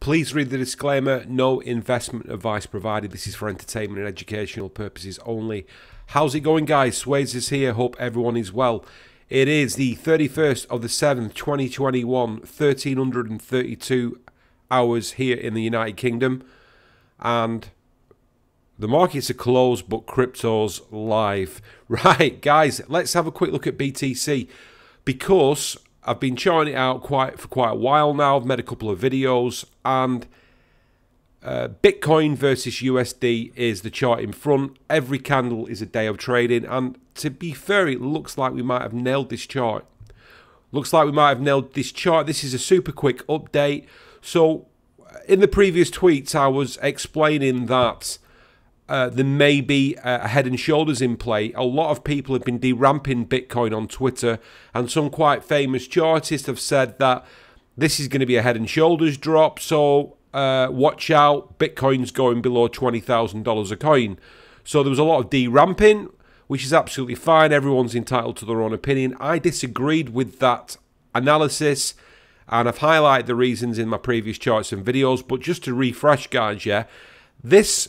Please read the disclaimer. No investment advice provided. This is for entertainment and educational purposes only. How's it going, guys? Swayze is here. Hope everyone is well. It is the 31st of the 7th, 2021, 1332 hours here in the United Kingdom. And the markets are closed, but crypto's live. Right, guys, let's have a quick look at BTC. Because I've been charting it out for quite a while now. I've made a couple of videos, and Bitcoin versus USD is the chart in front. Every candle is a day of trading, and to be fair, it looks like we might have nailed this chart. This is a super quick update. So in the previous tweets, I was explaining that there may be a head and shoulders in play. A lot of people have been deramping Bitcoin on Twitter, and some quite famous chartists have said that this is going to be a head and shoulders drop, so watch out, Bitcoin's going below $20,000 a coin. So there was a lot of deramping, which is absolutely fine. Everyone's entitled to their own opinion. I disagreed with that analysis, and I've highlighted the reasons in my previous charts and videos. But just to refresh, guys, yeah, this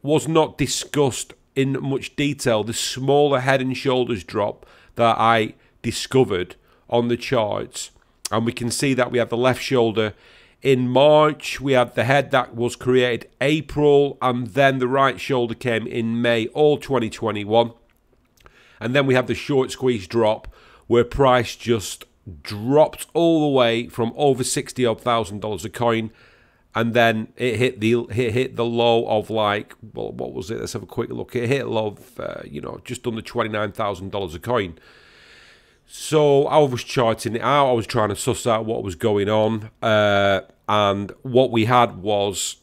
was not discussed in much detail. The smaller head and shoulders drop that I discovered on the charts, and we can see that we have the left shoulder in March, we had the head that was created April, and then the right shoulder came in May, all 2021. And then we have the short squeeze drop where price just dropped all the way from over $60,000 a coin. And then it hit the low of, like, well, what was it? Let's have a quick look. It hit a low of, just under $29,000 a coin. So I was charting it out. I was trying to suss out what was going on. And what we had was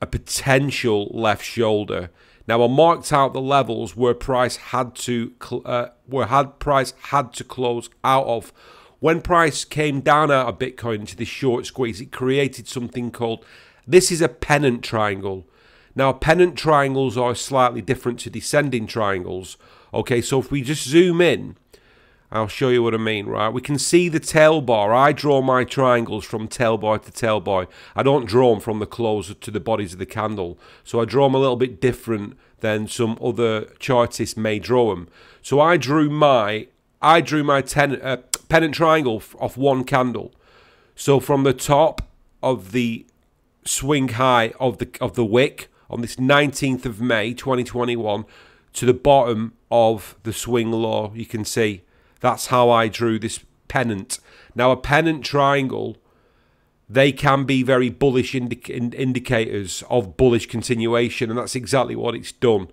a potential left shoulder. Now I marked out the levels where price had to close out of. When price came down out of Bitcoin into this short squeeze, it created something called, this is a pennant triangle. Now, pennant triangles are slightly different to descending triangles. Okay, so if we just zoom in, I'll show you what I mean, right? We can see the tail bar. I draw my triangles from tail bar to tail bar. I don't draw them from the close to the bodies of the candle. So I draw them a little bit different than some other chartists may draw them. So I drew my pennant triangle off one candle. So from the top of the swing high of the wick on this 19th of May 2021 to the bottom of the swing low, you can see that's how I drew this pennant. Now a pennant triangle, they can be very bullish indicators of bullish continuation, and that's exactly what it's done.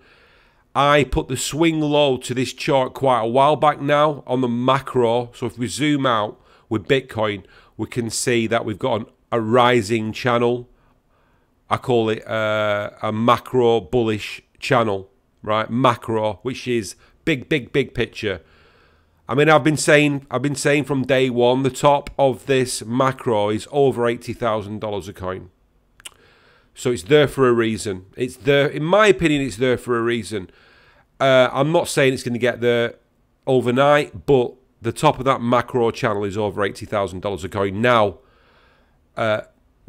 I put the swing low to this chart quite a while back now on the macro. So if we zoom out with Bitcoin, we can see that we've got a rising channel. I call it a macro bullish channel, right? Macro, which is big picture. I mean, I've been saying from day one, the top of this macro is over $80,000 a coin. So it's there for a reason. It's there, in my opinion, it's there for a reason. I'm not saying it's going to get there overnight, but the top of that macro channel is over $80,000 a coin. Now,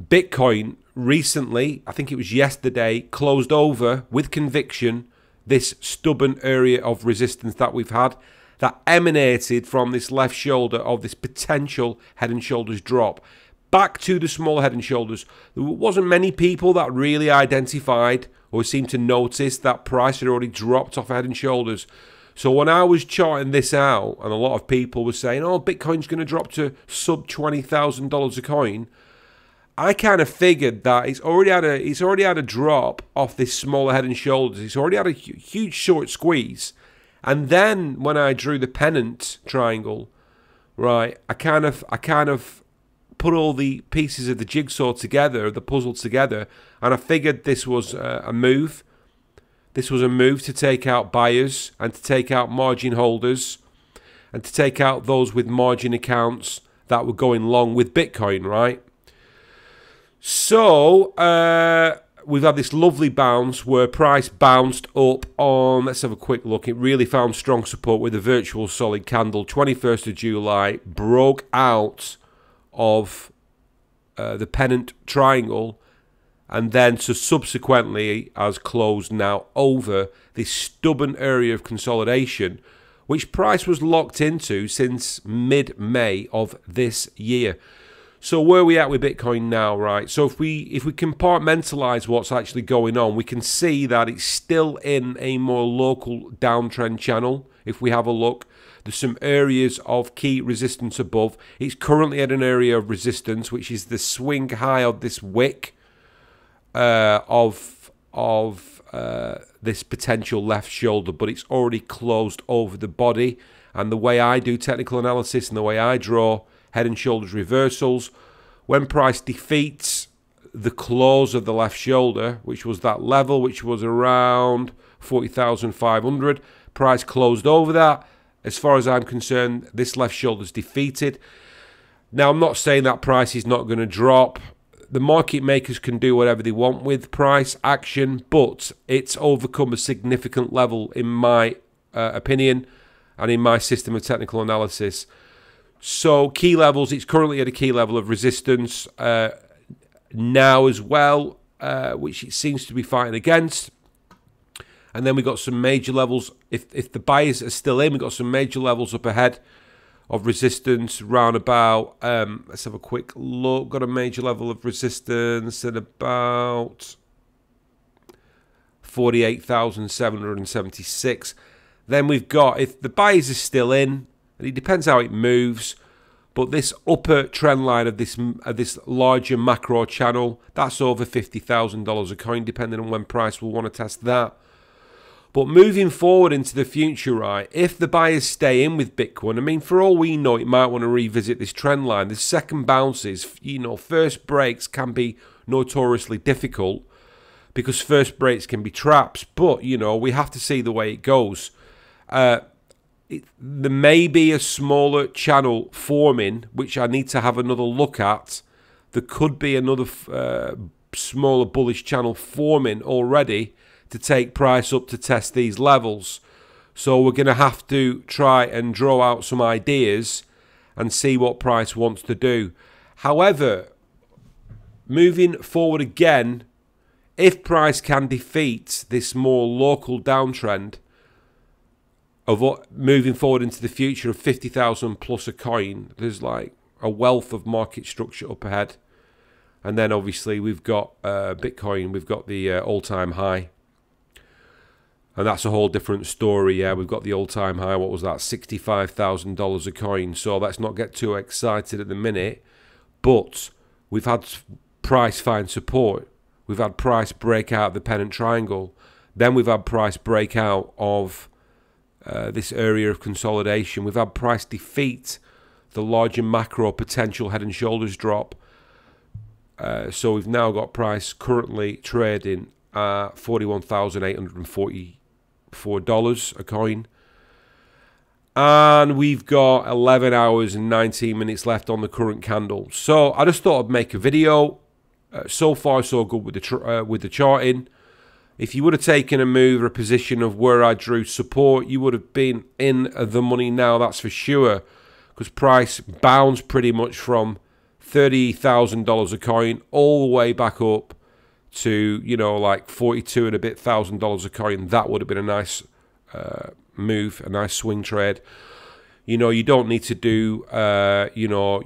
Bitcoin recently, I think it was yesterday, closed over with conviction this stubborn area of resistance that we've had that emanated from this left shoulder of this potential head and shoulders drop. Back to the small head and shoulders. There wasn't many people that really identified or seemed to notice that price had already dropped off head and shoulders. So when I was charting this out, and a lot of people were saying, oh, Bitcoin's going to drop to sub $20,000 a coin, I kind of figured that it's already had a drop off this smaller head and shoulders. It's already had a huge short squeeze. And then when I drew the pennant triangle, right, I kind of put all the pieces of the jigsaw together, the puzzle together, and I figured this was a move. This was a move to take out buyers and to take out margin holders and to take out those with margin accounts that were going long with Bitcoin, right? So we've had this lovely bounce where price bounced up on, let's have a quick look. It really found strong support with a virtual solid candle. 21st of July, broke out of the pennant triangle, and then so subsequently has closed now over this stubborn area of consolidation, which price was locked into since mid-May of this year. So where are we at with Bitcoin now, right? So if we compartmentalize what's actually going on, we can see that it's still in a more local downtrend channel. If we have a look, there's some areas of key resistance above. It's currently at an area of resistance, which is the swing high of this wick of this potential left shoulder, but it's already closed over the body. And the way I do technical analysis and the way I draw head and shoulders reversals, when price defeats the close of the left shoulder, which was that level, which was around 40,500, price closed over that. As far as I'm concerned, this left shoulder is defeated. Now, I'm not saying that price is not going to drop. The market makers can do whatever they want with price action, but it's overcome a significant level in my opinion and in my system of technical analysis. So key levels, it's currently at a key level of resistance now as well, which it seems to be fighting against. And then we've got some major levels. If the buyers are still in, we've got some major levels up ahead of resistance round about, let's have a quick look. Got a major level of resistance at about 48,776. Then we've got, if the buyers are still in, and it depends how it moves, but this upper trend line of this larger macro channel, that's over $50,000 a coin, depending on when price will want to test that. But moving forward into the future, right, if the buyers stay in with Bitcoin, I mean, for all we know, it might want to revisit this trend line. The second bounces, you know, first breaks can be notoriously difficult because first breaks can be traps. But, you know, we have to see the way it goes. There may be a smaller channel forming, which I need to have another look at. There could be another smaller bullish channel forming already to take price up to test these levels. So we're going to have to try and draw out some ideas and see what price wants to do. However, moving forward again, if price can defeat this more local downtrend of what, moving forward into the future of 50,000 plus a coin, there's like a wealth of market structure up ahead. And then obviously we've got Bitcoin, we've got the all-time high. And that's a whole different story. Yeah, we've got the all-time high. What was that? $65,000 a coin. So let's not get too excited at the minute. But we've had price find support. We've had price break out the pennant triangle. Then we've had price break out of this area of consolidation. We've had price defeat the larger macro potential head and shoulders drop. So we've now got price currently trading at $41,844 a coin, and we've got 11 hours and 19 minutes left on the current candle. So I just thought I'd make a video. So far so good with the charting. If you would have taken a move or a position of where I drew support, you would have been in the money now, that's for sure, because price bounced pretty much from $30,000 a coin all the way back up to, you know, like $42 and a bit thousand a coin. That would have been a nice move, a nice swing trade. You know, you don't need to do, you know,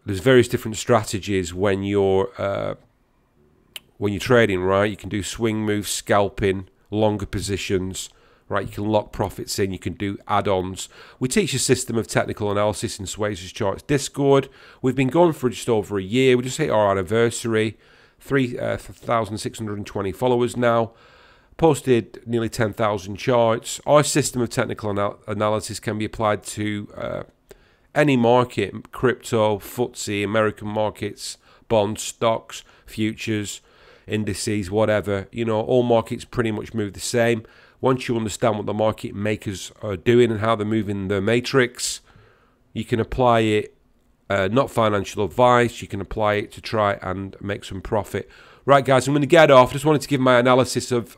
there's various different strategies when you're trading, right? You can do swing moves, scalping, longer positions, right? You can lock profits in, you can do add-ons. We teach a system of technical analysis in Swayze's Charts Discord. We've been going for just over a year. We just hit our anniversary. 3,620 followers now. Posted nearly 10,000 charts. Our system of technical analysis can be applied to any market, crypto, FTSE, American markets, bonds, stocks, futures, indices, whatever. You know, all markets pretty much move the same. Once you understand what the market makers are doing and how they're moving the matrix, you can apply it not financial advice. You can apply it to try and make some profit. Right, guys, I'm going to get off. Just wanted to give my analysis of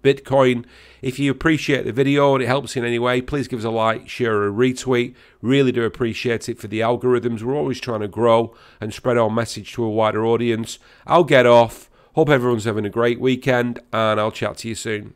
Bitcoin. If you appreciate the video and it helps in any way, please give us a like, share, or a retweet. Really do appreciate it for the algorithms. We're always trying to grow and spread our message to a wider audience. I'll get off. Hope everyone's having a great weekend, and I'll chat to you soon.